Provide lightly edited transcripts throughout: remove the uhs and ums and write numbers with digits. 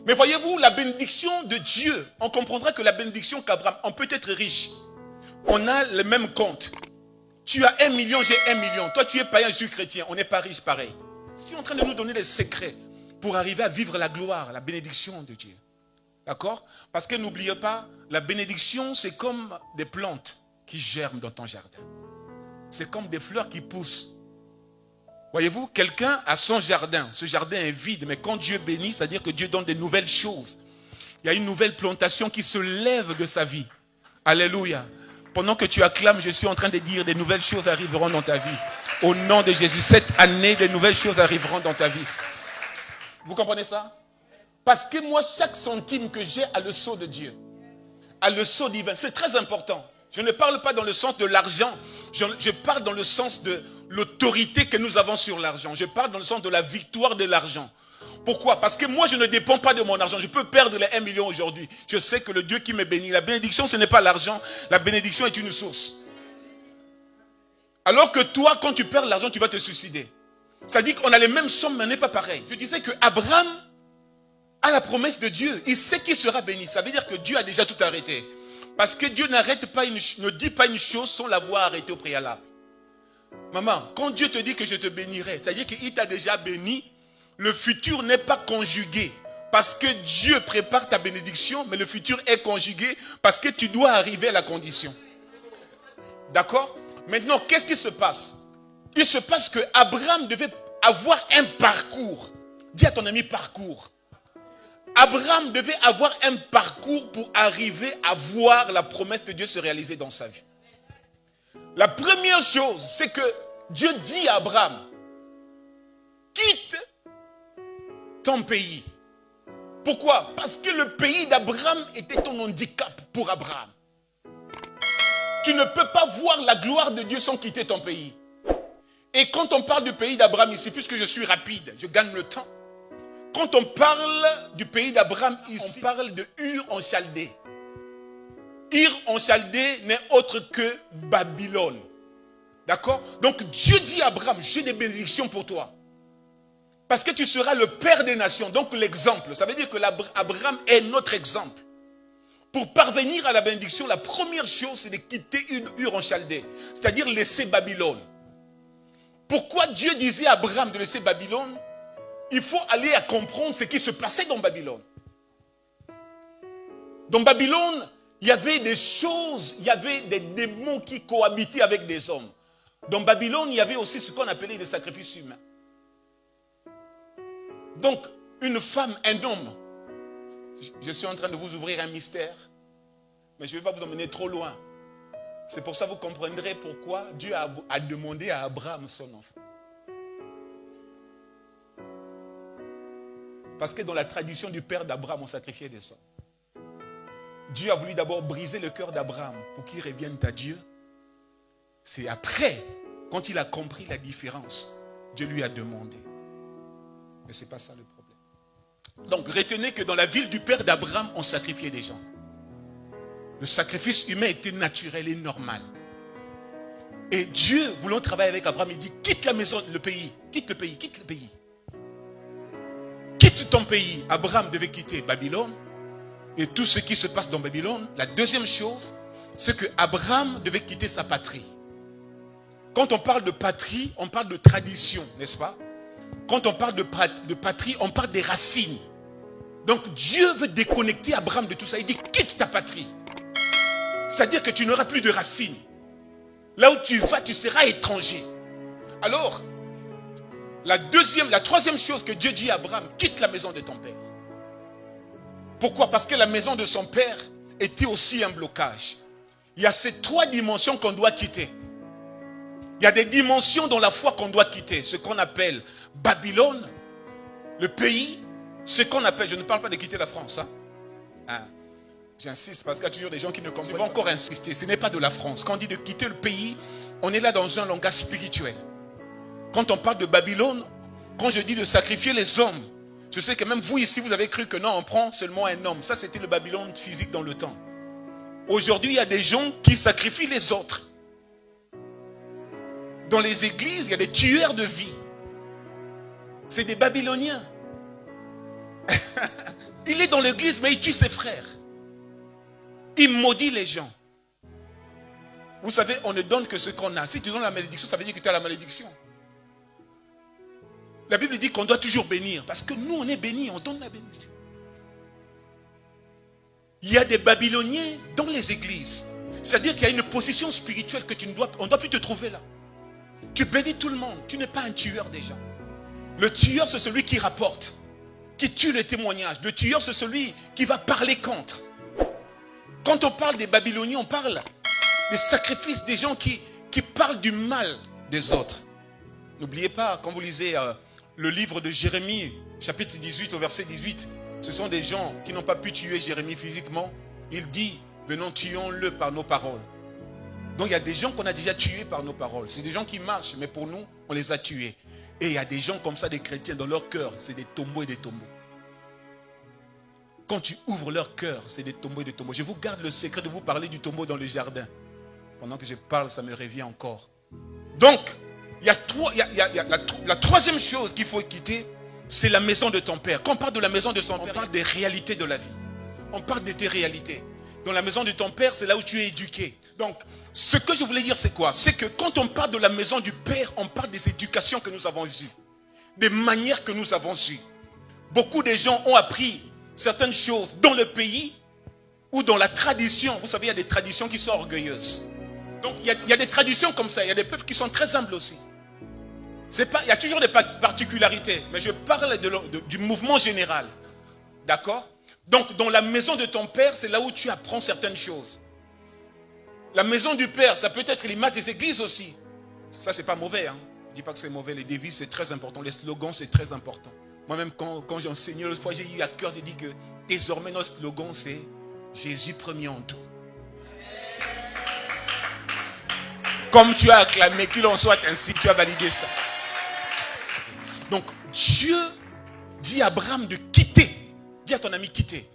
Mais voyez-vous, la bénédiction de Dieu, on comprendra que la bénédiction qu'Abraham, on peut être riche. On a le même compte. Tu as 1 million, j'ai 1 million. Toi, tu es païen, je suis chrétien. On n'est pas riche pareil. Tu es en train de nous donner les secrets pour arriver à vivre la gloire, la bénédiction de Dieu. D'accord? Parce que n'oubliez pas, la bénédiction, c'est comme des plantes qui germent dans ton jardin. C'est comme des fleurs qui poussent. Voyez-vous, quelqu'un a son jardin. Ce jardin est vide, mais quand Dieu bénit, c'est-à-dire que Dieu donne des nouvelles choses. Il y a une nouvelle plantation qui se lève de sa vie. Alléluia. Pendant que tu acclames, je suis en train de dire des nouvelles choses arriveront dans ta vie. Au nom de Jésus, cette année, des nouvelles choses arriveront dans ta vie. Vous comprenez ça? Parce que moi, chaque centime que j'ai a le sceau de Dieu. A le sceau divin. C'est très important. Je ne parle pas dans le sens de l'argent. Je parle dans le sens de l'autorité que nous avons sur l'argent. Je parle dans le sens de la victoire de l'argent. Pourquoi? Parce que moi, je ne dépends pas de mon argent. Je peux perdre les 1 million aujourd'hui. Je sais que le Dieu qui me bénit, la bénédiction, ce n'est pas l'argent. La bénédiction est une source. Alors que toi, quand tu perds l'argent, tu vas te suicider. C'est-à-dire qu'on a les mêmes sommes, mais on n'est pas pareil. Je disais que Abraham a la promesse de Dieu. Il sait qu'il sera béni. Ça veut dire que Dieu a déjà tout arrêté. Parce que Dieu ne dit pas une chose sans l'avoir arrêté au préalable. Maman, quand Dieu te dit que je te bénirai, c'est-à-dire qu'il t'a déjà béni. Le futur n'est pas conjugué parce que Dieu prépare ta bénédiction, mais le futur est conjugué parce que tu dois arriver à la condition. D'accord? Maintenant, qu'est-ce qui se passe? Il se passe que Abraham devait avoir un parcours. Dis à ton ami parcours. Abraham devait avoir un parcours pour arriver à voir la promesse de Dieu se réaliser dans sa vie. La première chose, c'est que Dieu dit à Abraham, quitte ton pays. Pourquoi? Parce que le pays d'Abraham était ton handicap pour Abraham. Tu ne peux pas voir la gloire de Dieu sans quitter ton pays. Et quand on parle du pays d'Abraham ici, puisque je suis rapide, je gagne le temps. Quand on parle du pays d'Abraham ici, on parle de Ur en Chaldée. Ur en Chaldée n'est autre que Babylone. D'accord? Donc Dieu dit à Abraham, j'ai des bénédictions pour toi. Parce que tu seras le père des nations. Donc l'exemple, ça veut dire que Abraham est notre exemple. Pour parvenir à la bénédiction, la première chose, c'est de quitter Ur en Chaldée. C'est-à-dire laisser Babylone. Pourquoi Dieu disait à Abraham de laisser Babylone? Il faut aller à comprendre ce qui se passait dans Babylone. Dans Babylone, il y avait des choses, il y avait des démons qui cohabitaient avec des hommes. Dans Babylone, il y avait aussi ce qu'on appelait des sacrifices humains. Donc, une femme, un homme, je suis en train de vous ouvrir un mystère, mais je ne vais pas vous emmener trop loin. C'est pour ça que vous comprendrez pourquoi Dieu a demandé à Abraham son enfant. Parce que dans la tradition du père d'Abraham, on sacrifiait des sangs. Dieu a voulu d'abord briser le cœur d'Abraham pour qu'il revienne à Dieu. C'est après, quand il a compris la différence, Dieu lui a demandé. Mais ce n'est pas ça le problème. Donc retenez que dans la ville du père d'Abraham, on sacrifiait des gens. Le sacrifice humain était naturel et normal. Et Dieu, voulant travailler avec Abraham, il dit, quitte la maison, le pays, quitte le pays, quitte le pays. Quitte ton pays. Abraham devait quitter Babylone. Et tout ce qui se passe dans Babylone. La deuxième chose, c'est que Abraham devait quitter sa patrie. Quand on parle de patrie, on parle de tradition, n'est-ce pas? Quand on parle de patrie, on parle des racines. Donc Dieu veut déconnecter Abraham de tout ça. Il dit, quitte ta patrie. C'est-à-dire que tu n'auras plus de racines. Là où tu vas, tu seras étranger. Alors, la troisième chose que Dieu dit à Abraham, quitte la maison de ton père. Pourquoi? Parce que la maison de son père était aussi un blocage. Il y a ces trois dimensions qu'on doit quitter. Il y a des dimensions dans la foi qu'on doit quitter. Ce qu'on appelle Babylone, le pays, ce qu'on appelle, je ne parle pas de quitter la France. J'insiste parce qu'il y a toujours des gens qui ne comprennent pas. Je vais encore insister, ce n'est pas de la France. Quand on dit de quitter le pays, on est là dans un langage spirituel. Quand on parle de Babylone, quand je dis de sacrifier les hommes, je sais que même vous ici, vous avez cru que non, on prend seulement un homme. Ça, c'était le Babylone physique dans le temps. Aujourd'hui, il y a des gens qui sacrifient les autres. Dans les églises, il y a des tueurs de vie. C'est des Babyloniens. Il est dans l'église, mais il tue ses frères. Il maudit les gens. Vous savez, on ne donne que ce qu'on a. Si tu donnes la malédiction, ça veut dire que tu as la malédiction. La Bible dit qu'on doit toujours bénir. Parce que nous, on est bénis, on donne la bénédiction. Il y a des Babyloniens dans les églises. C'est-à-dire qu'il y a une position spirituelle que on ne doit plus te trouver là. Tu bénis tout le monde. Tu n'es pas un tueur déjà. Le tueur, c'est celui qui rapporte, qui tue les témoignages. Le tueur, c'est celui qui va parler contre. Quand on parle des Babyloniens, on parle des sacrifices des gens qui parlent du mal des autres. N'oubliez pas, quand vous lisez le livre de Jérémie, chapitre 18 au verset 18, ce sont des gens qui n'ont pas pu tuer Jérémie physiquement. Il dit, venons tuons-le par nos paroles. Donc il y a des gens qu'on a déjà tués par nos paroles. C'est des gens qui marchent, mais pour nous, on les a tués. Et il y a des gens comme ça, des chrétiens, dans leur cœur, c'est des tombeaux et des tombeaux. Quand tu ouvres leur cœur, c'est des tombeaux et des tombeaux. Je vous garde le secret de vous parler du tombeau dans le jardin. Pendant que je parle, ça me revient encore. Donc, il y a la troisième chose qu'il faut quitter, c'est la maison de ton père. Quand on parle de la maison de ton père, on parle des réalités de la vie. On parle de tes réalités. Dans la maison de ton père, c'est là où tu es éduqué. Donc, ce que je voulais dire, c'est quoi? C'est que quand on parle de la maison du père, on parle des éducations que nous avons eues, des manières que nous avons eues. Beaucoup de gens ont appris certaines choses dans le pays ou dans la tradition. Vous savez, il y a des traditions qui sont orgueilleuses. Donc, il y a des traditions comme ça. Il y a des peuples qui sont très humbles aussi. Il y a toujours des particularités, mais je parle du mouvement général. D'accord? Donc, dans la maison de ton père, c'est là où tu apprends certaines choses. La maison du père, ça peut être l'image des églises aussi. Ça, c'est pas mauvais. Hein? Je ne dis pas que c'est mauvais. Les devises, c'est très important. Les slogans, c'est très important. Moi-même, quand j'ai enseigné l'autre fois, j'ai eu à cœur, j'ai dit que désormais, notre slogan, c'est Jésus premier en tout. Comme tu as acclamé, qu'il en soit ainsi, tu as validé ça. Donc, Dieu dit à Abraham de quitter. Dis à ton ami quitter.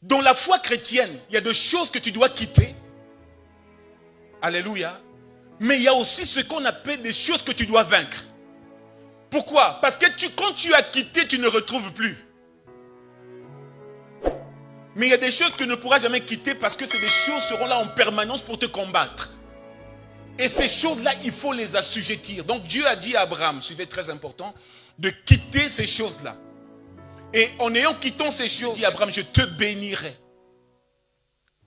Dans la foi chrétienne, il y a des choses que tu dois quitter. Alléluia. Mais il y a aussi ce qu'on appelle des choses que tu dois vaincre. Pourquoi? Parce que quand tu as quitté, tu ne retrouves plus. Mais il y a des choses que tu ne pourras jamais quitter parce que c'est des choses qui seront là en permanence pour te combattre. Et ces choses-là, il faut les assujettir. Donc Dieu a dit à Abraham, c'est très important, de quitter ces choses-là. Et en quittant ces choses, il dit à Abraham, je te bénirai.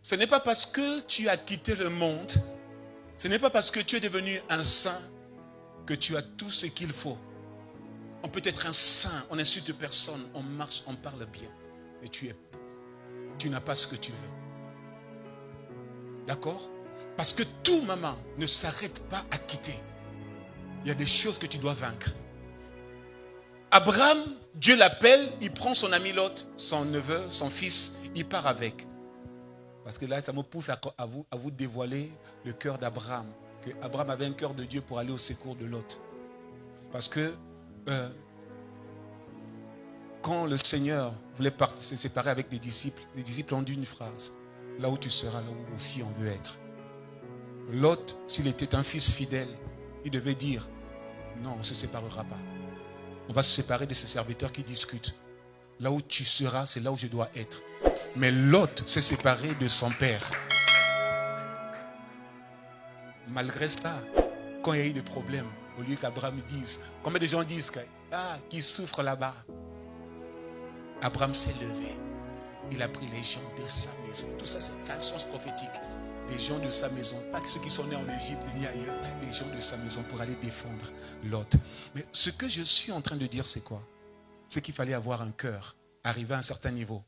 Ce n'est pas parce que tu as quitté le monde, ce n'est pas parce que tu es devenu un saint que tu as tout ce qu'il faut. On peut être un saint, on n'insulte personne, on marche, on parle bien. Et tu n'as pas ce que tu veux. D'accord? Parce que tout, maman, ne s'arrête pas à quitter. Il y a des choses que tu dois vaincre. Abraham, Dieu l'appelle, il prend son ami Lot, son neveu, son fils, il part avec. Parce que là, ça me pousse à vous dévoiler le cœur d'Abraham. Que Abraham avait un cœur de Dieu pour aller au secours de Lot. Parce que quand le Seigneur voulait se séparer avec les disciples ont dit une phrase. Là où tu seras, là où aussi on veut être. Lot, s'il était un fils fidèle, il devait dire, non, on ne se séparera pas. On va se séparer de ces serviteurs qui discutent. Là où tu seras, c'est là où je dois être. Mais Lot s'est séparé de son père. Malgré ça, quand il y a eu des problèmes, au lieu qu'Abraham dise, combien de gens disent qu'il souffre là-bas, Abraham s'est levé. Il a pris les gens de sa maison. Tout ça, c'est un sens prophétique. Les gens de sa maison, pas que ceux qui sont nés en Égypte ni ailleurs, les gens de sa maison pour aller défendre Lot. Mais ce que je suis en train de dire, c'est quoi? C'est qu'il fallait avoir un cœur, arriver à un certain niveau,